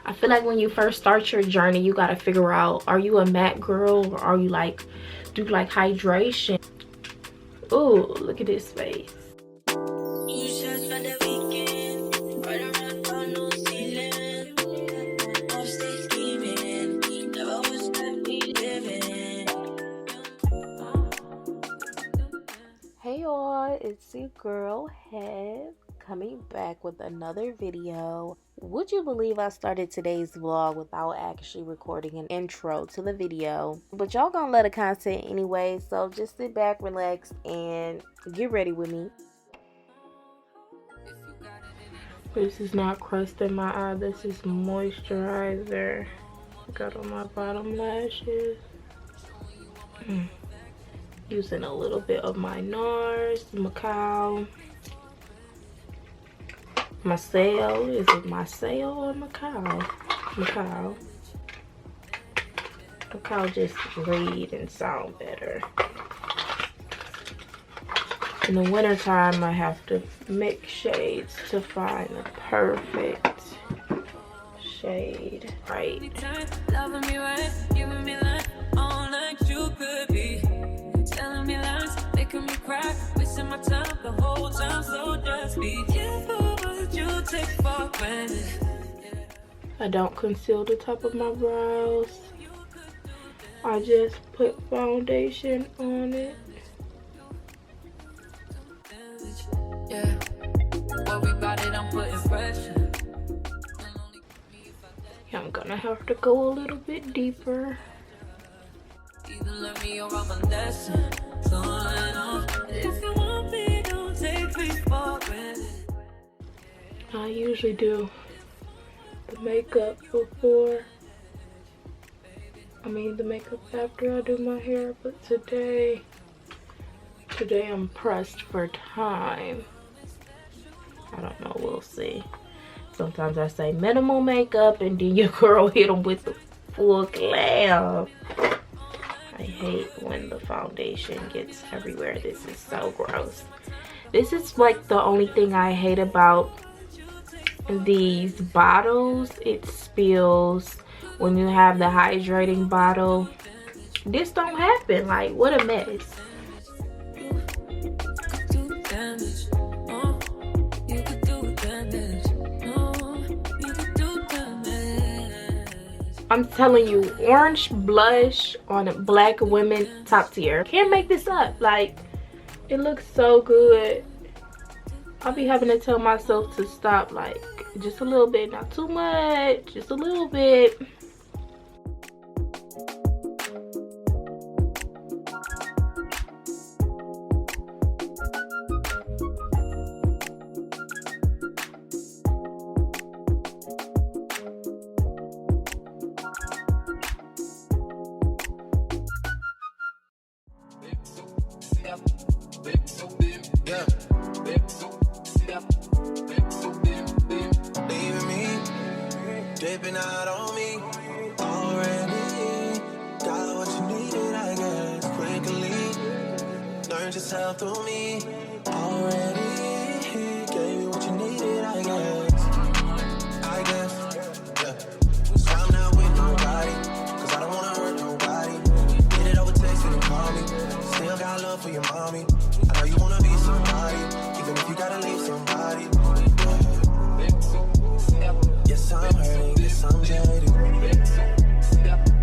I feel like when you first start your journey, you gotta figure out, are you a matte girl or are you like, do you like hydration? Oh, look at this face. Hey y'all, it's your girl Hev coming back with another video. Would you believe I started today's vlog without actually recording an intro to the video? But y'all gonna let the content anyway, so just sit back, relax, and get ready with me. This is not crust in my eye, this is moisturizer. Got on my bottom lashes. Using a little bit of my NARS, Macau. Macau, is it Macau or Macau? Macau. Macau just read and sound better. In the wintertime, I have to mix shades to find the perfect shade. Right. Loving me right, giving me life, all like you could be. Telling me lies, making me cry, wasting my time the whole time, so just be careful what you take for granted. I don't conceal the top of my brows. I just put foundation on it. Yeah, what we got it, I'm putting pressure. Yeah, I'm gonna have to go a little bit deeper. Either let me or I'm a lesson. If you want me, don't take me for granted. I usually do the makeup before. The makeup after I do my hair, but today I'm pressed for time. I don't know, we'll see. Sometimes I say minimal makeup and then your girl hit them with the full glam. I hate when the foundation gets everywhere. This is so gross. This is like the only thing I hate about these bottles. It spills when you have the hydrating bottle. This don't happen. Like, what a mess. I'm telling you, orange blush on black women, top tier. Can't make this up. Like, it looks so good. I'll be having to tell myself to stop, like, just a little bit, not too much, just a little bit. Dripping out on me already. Got what you needed, I guess. Quickly learned yourself through me already. Gave you what you needed, I guess. Yeah. So I'm not with nobody, cause I don't wanna hurt nobody. Get it over text and call me. Still got love for your mommy. I know you wanna be somebody, even if you gotta leave somebody. Yes, I'm hurting, yes, I'm jaded.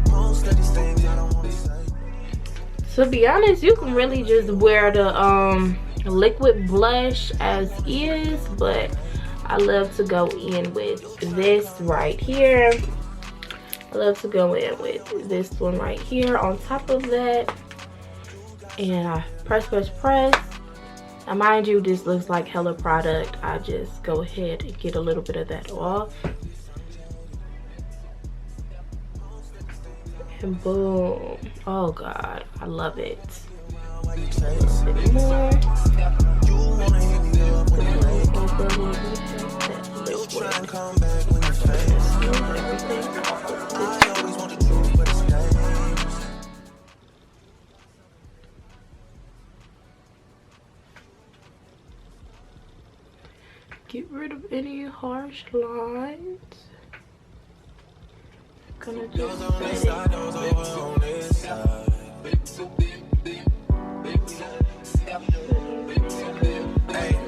Most of these things I don't want to say. To be honest, you can really just wear the liquid blush as is, but I love to go in with this right here. I love to go in with this one right here on top of that. And I press. Now mind you, this looks like hella product. I just go ahead and get a little bit of that off. And boom. Oh God, I love it. A little bit more. Get rid of any harsh lines. gonna Yours just on this set side, yours over on this side. Hey.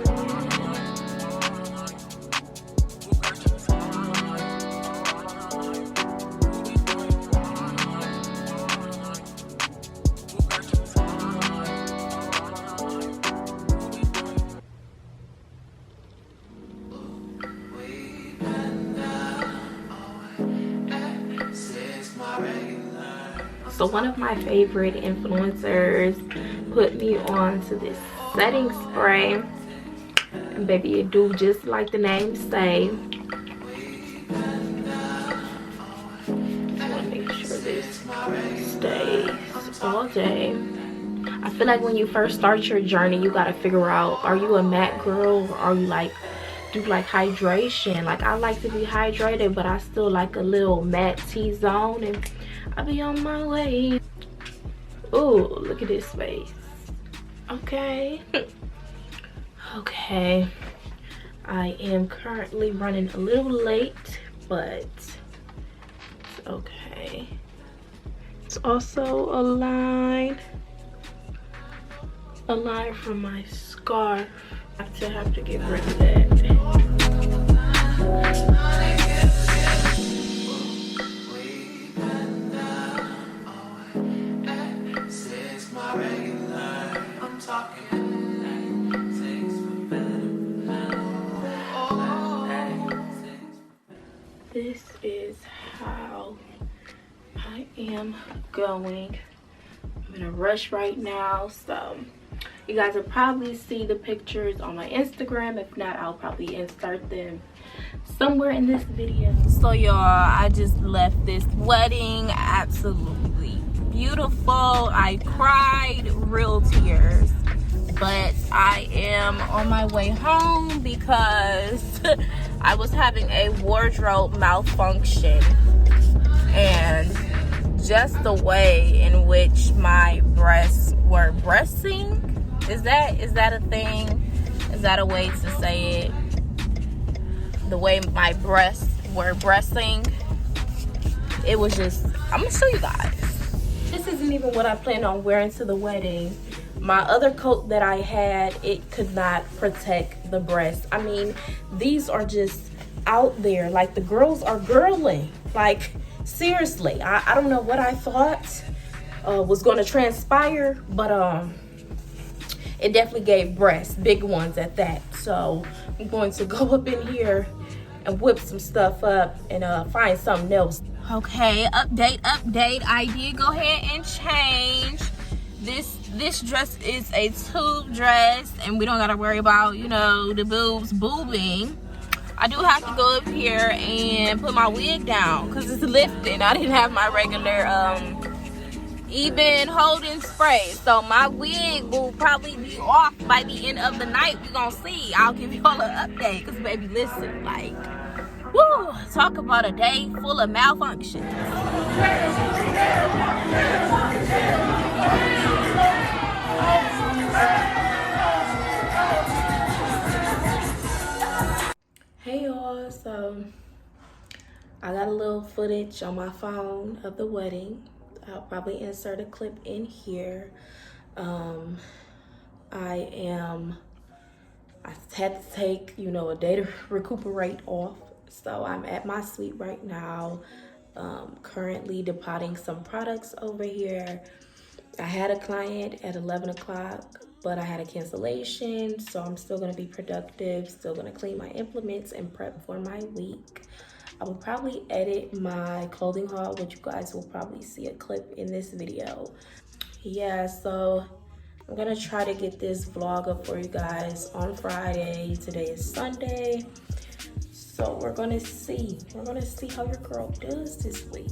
So one of my favorite influencers put me on to this setting spray, and baby, it do just like the name say. I want to make sure this stays all day. I feel like when you first start your journey, you got to figure out, are you a matte girl, or are you like do like hydration? Like, I like to be hydrated, but I still like a little matte T-zone, and I'll be on my way. Oh, look at this face. Okay. Okay, I am currently running a little late, but it's okay. It's also a line from my scarf. I have to get rid of that. This is how I am going. I'm in a rush right now, so you guys will probably see the pictures on my Instagram. If not, I'll probably insert them somewhere in this video. So y'all, I just left this wedding. Absolutely beautiful. I cried real tears, but I am on my way home because I was having a wardrobe malfunction, and just the way in which my breasts were breasting, is that a thing? Is that a way to say it? The way my breasts were breasting, it was just, I'm gonna show you guys. This isn't even what I planned on wearing to the wedding. My other coat that I had, it could not protect the breast. I mean, these are just out there. Like, the girls are girling. Like, seriously, I don't know what I thought was going to transpire, but it definitely gave breasts, big ones at that. So I'm going to go up in here and whip some stuff up and find something else. Okay, update. I did go ahead and change. This dress is a tube dress, and we don't gotta worry about, you know, the boobs boobing. I do have to go up here and put my wig down because it's lifting. I didn't have my regular even holding spray, so my wig will probably be off by the end of the night. We're gonna see. I'll give you all an update, because baby, listen, like, woo, talk about a day full of malfunctions. Hey y'all, so I got a little footage on my phone of the wedding. I'll probably insert a clip in here. I had to take, you know, a day to recuperate off. So I'm at my suite right now, currently depotting some products over here. I had a client at 11 o'clock, but I had a cancellation, so I'm still gonna be productive, still gonna clean my implements and prep for my week. I will probably edit my clothing haul, which you guys will probably see a clip in this video. Yeah, so I'm gonna try to get this vlog up for you guys on Friday. Today is Sunday. So we're gonna see how your girl does this week.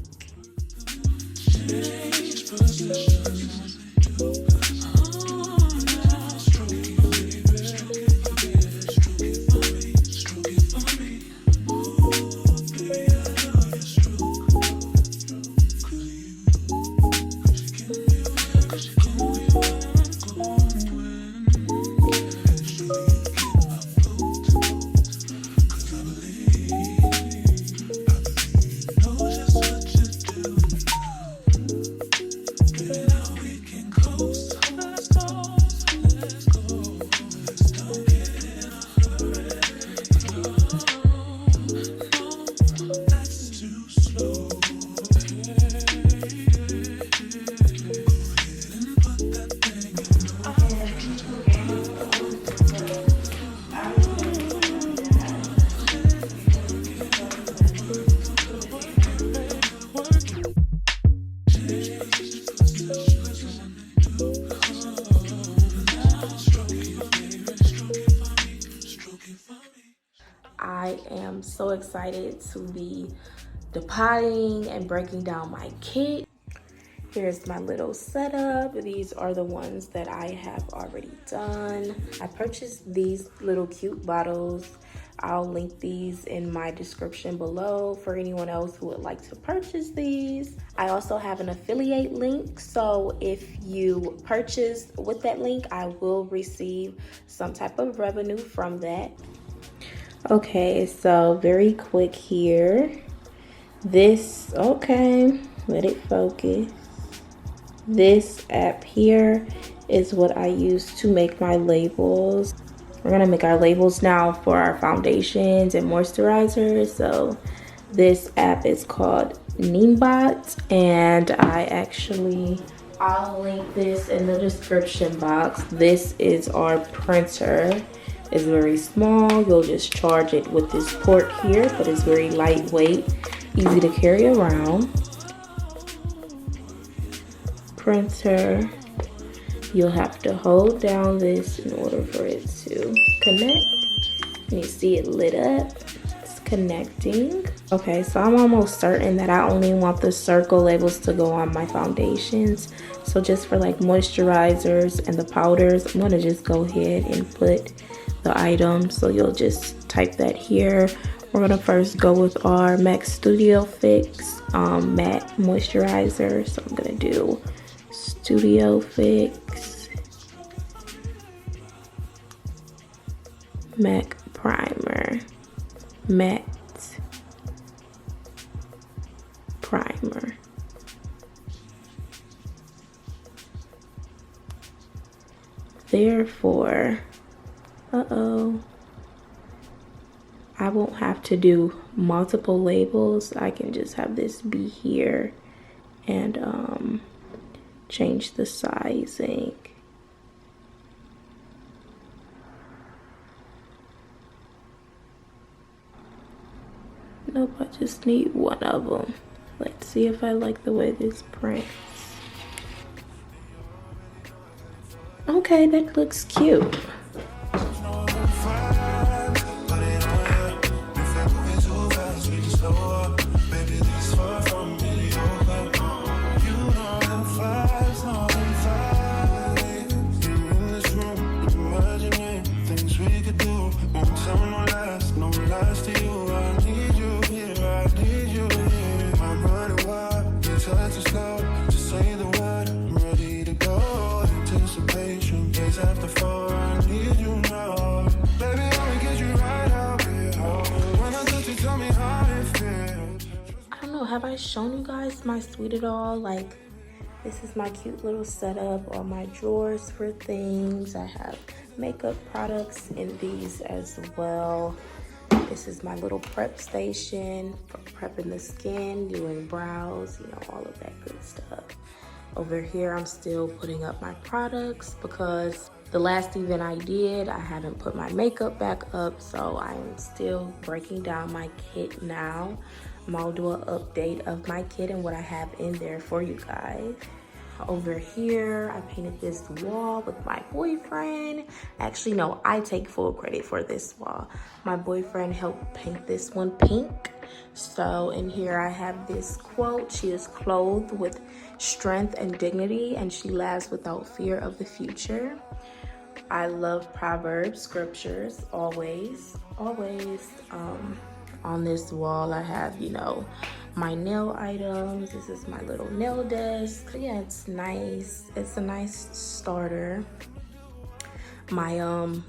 excited to be depotting and breaking down my kit. Here's my little setup. These are the ones that I have already done. I purchased these little cute bottles. I'll link these in my description below for anyone else who would like to purchase these. I also have an affiliate link, so if you purchase with that link, I will receive some type of revenue from that. Okay, so very quick here. This, okay, let it focus. This app here is what I use to make my labels. We're gonna make our labels now for our foundations and moisturizers. So this app is called Neembot, and I'll link this in the description box. This is our printer. It's very small. You'll just charge it with this port here, but it's very lightweight, easy to carry around. Printer, you'll have to hold down this in order for it to connect. And you see it lit up, it's connecting. Okay, so I'm almost certain that I only want the circle labels to go on my foundations. So just for like moisturizers and the powders, I'm gonna just go ahead and put the items. So you'll just type that here. We're gonna first go with our MAC Studio Fix matte moisturizer. So I'm gonna do Studio Fix MAC Primer, Matte Primer. Therefore, I won't have to do multiple labels. I can just have this be here and change the sizing. Nope, I just need one of them. Let's see if I like the way this prints. Okay, that looks cute. Have I shown you guys my suite at all? Like, this is my cute little setup, all my drawers for things. I have makeup products in these as well. This is my little prep station for prepping the skin, doing brows, you know, all of that good stuff. Over here, I'm still putting up my products because the last event I did, I haven't put my makeup back up, so I'm still breaking down my kit now. I'll do an update of my kit and what I have in there for you guys. Over here, I painted this wall with my boyfriend. Actually, no, I take full credit for this wall. My boyfriend helped paint this one pink. So in here, I have this quote. She is clothed with strength and dignity, and she laughs without fear of the future. I love Proverbs, scriptures, always. On this wall, I have, you know, my nail items. This is my little nail desk. Yeah, it's nice. It's a nice starter. My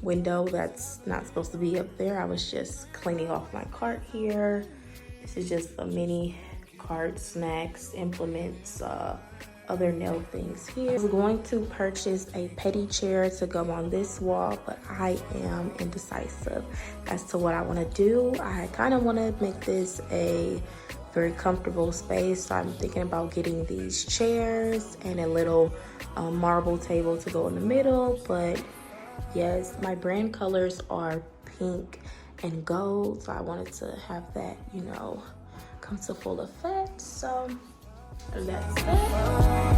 window that's not supposed to be up there, I was just cleaning off my cart here. This is just a mini cart, snacks, implements, other nail things here. I was going to purchase a petty chair to go on this wall, but I am indecisive as to what I want to do. I kind of want to make this a very comfortable space, so I'm thinking about getting these chairs and a little marble table to go in the middle. But yes, my brand colors are pink and gold, so I wanted to have that, you know, come to full effect. So that's it.